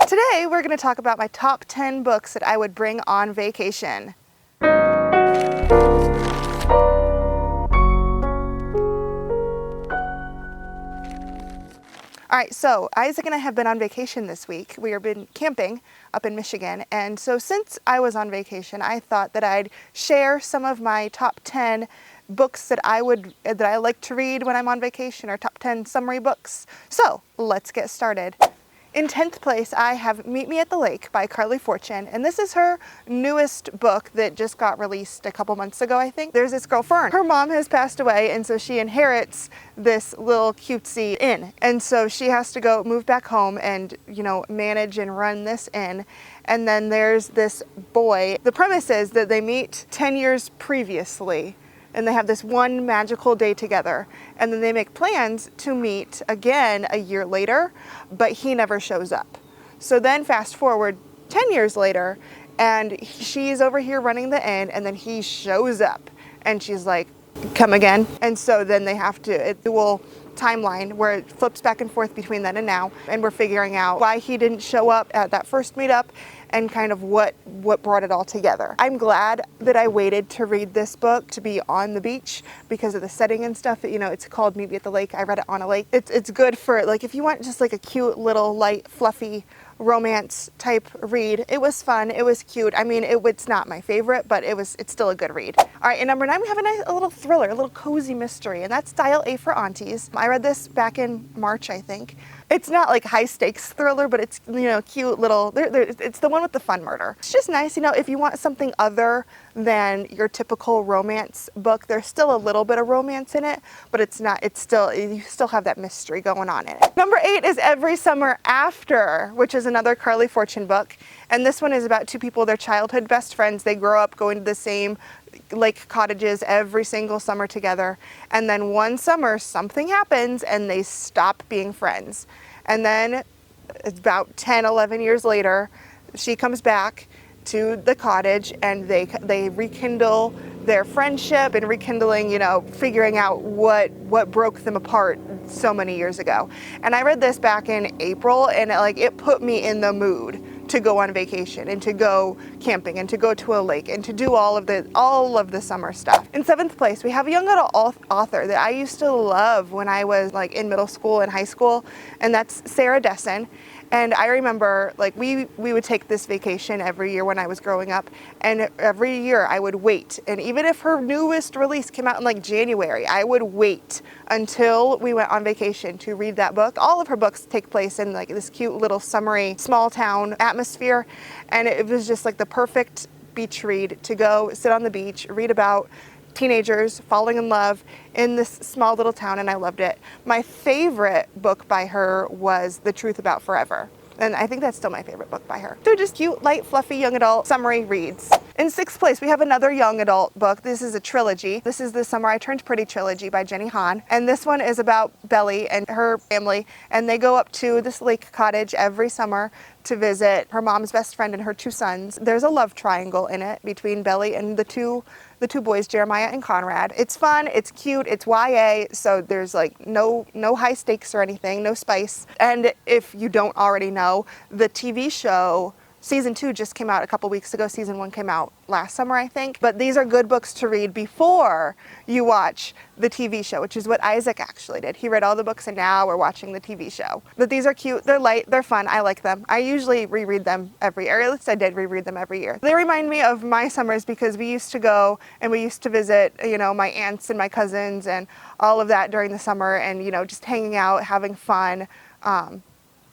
Today we're going to talk about my top 10 books that I would bring on vacation. All right, so Isaac and I have been on vacation this week. We have been camping up in Michigan, and so since I was on vacation, I thought that I'd share some of my top 10 books that I like to read when I'm on vacation, or top 10 summary books. So let's get started. In 10th place, I have Meet Me at the Lake by Carly Fortune, and this is her newest book that just got released a couple months ago, I think. There's this girl, Fern. Her mom has passed away, and so she inherits this little cutesy inn. And so she has to move back home and, manage and run this inn. And then there's this boy. The premise is that they meet 10 years previously, and they have this one magical day together, and then they make plans to meet again a year later, but he never shows up. So then fast forward 10 years later, and she's over here running the inn, and then he shows up, and she's like, come again? And so then they have to, dual timeline where it flips back and forth between then and now, and we're figuring out why he didn't show up at that first meetup and kind of what brought it all together. I'm glad that I waited to read this book to be on the beach because of the setting and stuff. It's called Meet Me at the Lake. I read it on a lake. It's good for, like, if you want just like a cute little light fluffy romance type read. It was fun. It was cute. I mean, it's not my favorite, but it's still a good read. All right, and number 9, we have a little thriller, a little cozy mystery, and that's Dial A for Aunties. I read this back in March, I think. It's not like high stakes thriller, but it's, cute little, it's the one with the fun murder. It's just nice, if you want something other than your typical romance book, there's still a little bit of romance in it, but you still have that mystery going on in it. Number 8 is Every Summer After, which is another Carly Fortune book. And this one is about two people, they're childhood best friends. They grow up going to the same lake cottages every single summer together. And then one summer, something happens and they stop being friends. And then it's about 10, 11 years later, she comes back to the cottage and they rekindle their friendship and rekindling, figuring out what broke them apart so many years ago. And I read this back in April, and it put me in the mood to go on vacation and to go camping and to go to a lake and to do all of the summer stuff. In 7th place, we have a young adult author that I used to love when I was in middle school and high school, and that's Sarah Dessen. And I remember we would take this vacation every year when I was growing up, and every year I would wait. And even if her newest release came out in January, I would wait until we went on vacation to read that book. All of her books take place in this cute little summery small town atmosphere, and it was just the perfect beach read to go sit on the beach, read about teenagers falling in love in this small little town, and I loved it. My favorite book by her was The Truth About Forever, and I think that's still my favorite book by her. They're just cute, light, fluffy, young adult summary reads. In 6th place, we have another young adult book. This is a trilogy. This is the Summer I Turned Pretty trilogy by Jenny Han, and this one is about Belly and her family, and they go up to this lake cottage every summer to visit her mom's best friend and her 2 sons. There's a love triangle in it between Belly and the two boys, Jeremiah and Conrad. It's fun, it's cute, it's YA, so there's no high stakes or anything, no spice. And if you don't already know, the TV show Season 2 just came out a couple weeks ago. Season 1 came out last summer, I think. But these are good books to read before you watch the TV show, which is what Isaac actually did. He read all the books, and now we're watching the TV show. But these are cute, they're light, they're fun, I like them. I usually reread them every year, or at least I did reread them every year. They remind me of my summers because we used to go and we used to visit, my aunts and my cousins and all of that during the summer, and, just hanging out, having fun.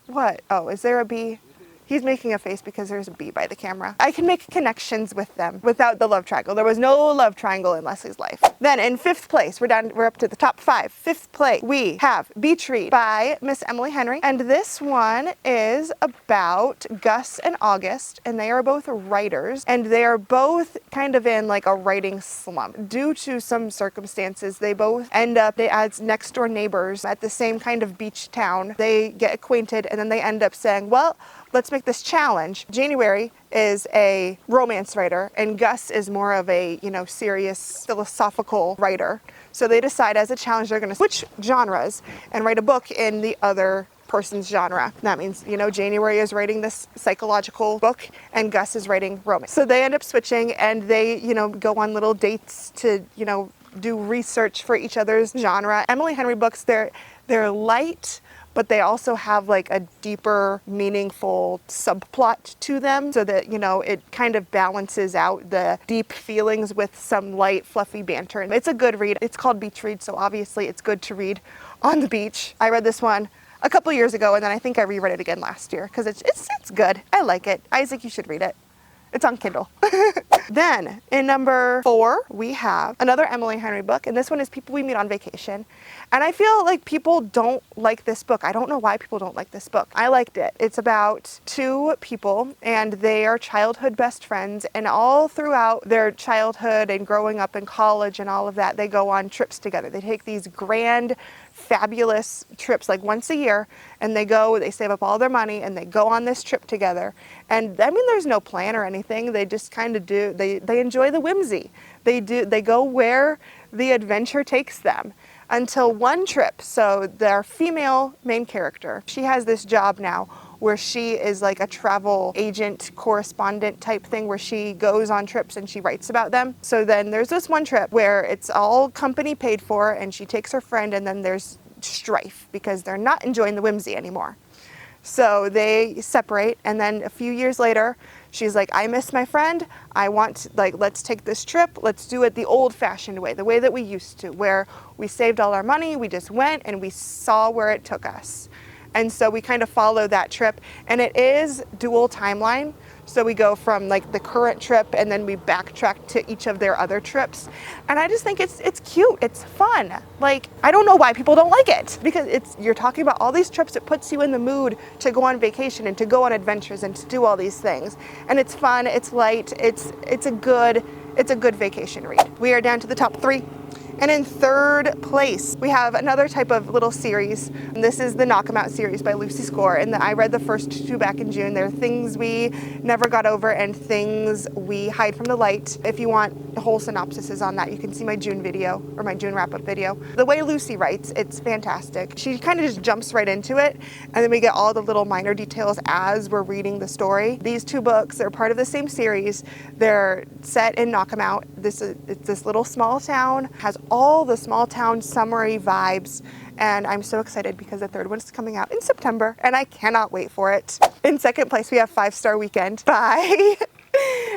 What? Oh, is there a bee? He's making a face because there's a bee by the camera. I can make connections with them without the love triangle. There was no love triangle in Leslie's life. Then in 5th place, we're up to the top 5. 5th place, we have Beach Read by Miss Emily Henry. And this one is about Gus and August, and they are both writers, and they are both kind of in a writing slump. Due to some circumstances, they both end up as next door neighbors at the same kind of beach town. They get acquainted, and then they end up saying, well, let's make this challenge. January is a romance writer, and Gus is more of a, serious philosophical writer. So they decide as a challenge they're going to switch genres and write a book in the other person's genre. That means, you know, January is writing this psychological book and Gus is writing romance. So they end up switching and they, you know, go on little dates to, you know, do research for each other's genre. Emily Henry books, they're light, but they also have like a deeper, meaningful subplot to them so that, you know, it kind of balances out the deep feelings with some light, fluffy banter. It's a good read. It's called Beach Read, so obviously it's good to read on the beach. I read this one a couple years ago, and then I think I reread it again last year because it's good. I like it. Isaac, you should read it. It's on Kindle. Then in number 4, we have another Emily Henry book, and this one is People We Meet on Vacation. And I feel like people don't like this book. I don't know why people don't like this book. I liked it. It's about 2 people, and they are childhood best friends, and all throughout their childhood and growing up in college and all of that, they go on trips together. They take these grand, fabulous trips like once a year, and they save up all their money and they go on this trip together. And I mean, there's no plan or anything. They just kind of do, they enjoy the whimsy. They go where the adventure takes them until one trip. So their female main character, she has this job now where she is like a travel agent correspondent type thing where she goes on trips and she writes about them. So then there's this one trip where it's all company paid for and she takes her friend, and then there's strife because they're not enjoying the whimsy anymore. So they separate, and then a few years later, she's like, I miss my friend. I want, like, let's take this trip. Let's do it the old-fashioned way, the way that we used to, where we saved all our money, we just went, and we saw where it took us. And so we kind of follow that trip, and it is dual timeline. So we go from like the current trip and then we backtrack to each of their other trips. And I just think it's cute. It's fun. Like, I don't know why people don't like it, because you're talking about all these trips. It puts you in the mood to go on vacation and to go on adventures and to do all these things. And it's fun. It's light. It's a good vacation read. We are down to the top 3. And in 3rd place, we have another type of little series. This is the Knock 'Em Out series by Lucy Score. And I read the first 2 back in June. They're Things We Never Got Over and Things We Hide from the Light. If you want whole synopsises on that, you can see my June video or my June wrap-up video. The way Lucy writes, it's fantastic. She kind of just jumps right into it. And then we get all the little minor details as we're reading the story. These 2 books are part of the same series. They're set in Knock 'Em Out. It's this little small town, has all the small town summery vibes, and I'm so excited because the 3rd one is coming out in September and I cannot wait for it. In 2nd place, we have 5 Star Weekend by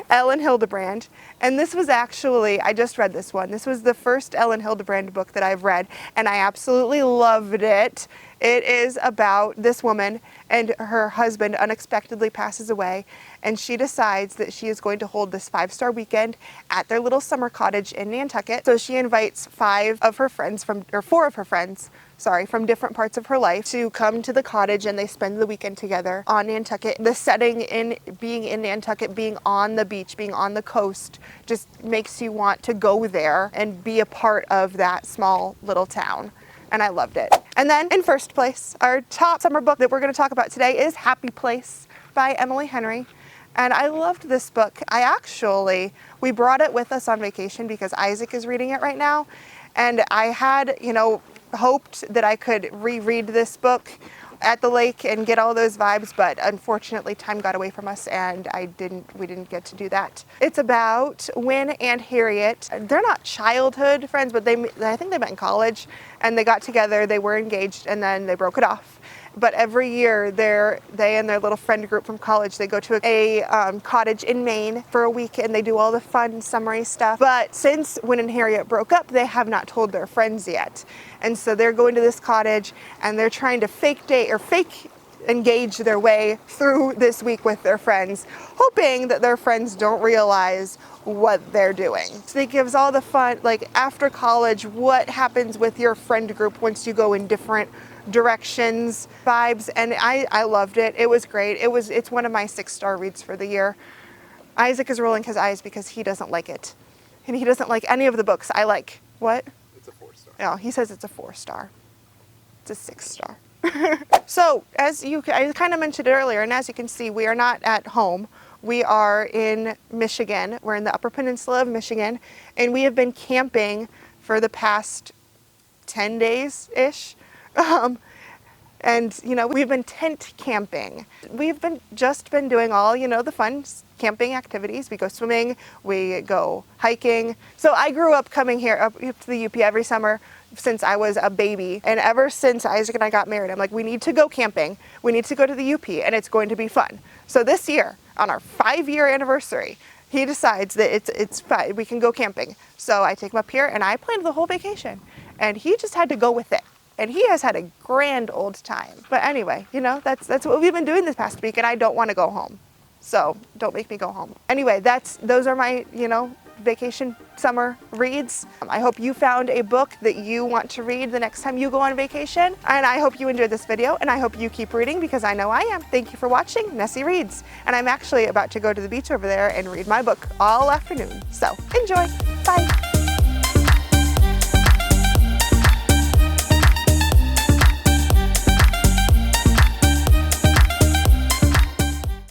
Ellen Hildebrand. And this was actually, I just read this one. This was the first Ellen Hildebrand book that I've read, and I absolutely loved it. It is about this woman, and her husband unexpectedly passes away, and she decides that she is going to hold this 5-star weekend at their little summer cottage in Nantucket. So she invites 4 of her friends from different parts of her life to come to the cottage, and they spend the weekend together on Nantucket. The setting being in Nantucket, being on the beach, being on the coast, just makes you want to go there and be a part of that small little town. And I loved it. And then in 1st place, our top summer book that we're going to talk about today is Happy Place by Emily Henry. And I loved this book. We brought it with us on vacation because Isaac is reading it right now. And I had, hoped that I could reread this book at the lake and get all those vibes, but unfortunately time got away from us and we didn't get to do that. It's about Win and Harriet. They're not childhood friends, but I think they met in college, and they got together, they were engaged, and then they broke it off. But every year, they and their little friend group from college, they go to a cottage in Maine for a week, and they do all the fun summery stuff. But since Win and Harriet broke up, they have not told their friends yet. And so they're going to this cottage, and they're trying to fake engage their way through this week with their friends, hoping that their friends don't realize what they're doing. So it gives all the fun, like after college, what happens with your friend group once you go in different directions, vibes, and I loved it. It was great. It's one of my 6-star reads for the year. Isaac is rolling his eyes because he doesn't like it. And he doesn't like any of the books I like. What? It's a 4-star. No, he says it's a 4-star. It's a 6-star. So, I kind of mentioned it earlier, and as you can see, we are not at home. We are in Michigan. We're in the Upper Peninsula of Michigan, and we have been camping for the past 10 days-ish. And, you know, we've been tent camping. We've just been doing all, you know, the fun camping activities. We go swimming, we go hiking. So I grew up coming here up to the UP every summer since I was a baby. And ever since Isaac and I got married, I'm like, we need to go camping. We need to go to the UP and it's going to be fun. So this year, on our 5-year anniversary, he decides that it's fine, we can go camping. So I take him up here and I planned the whole vacation. And he just had to go with it. And he has had a grand old time. But anyway, you know, that's what we've been doing this past week, and I don't want to go home. So don't make me go home. Anyway, those are my, you know, vacation summer reads. I hope you found a book that you want to read the next time you go on vacation. And I hope you enjoyed this video, and I hope you keep reading because I know I am. Thank you for watching Nessie Reads. And I'm actually about to go to the beach over there and read my book all afternoon. So enjoy. Bye.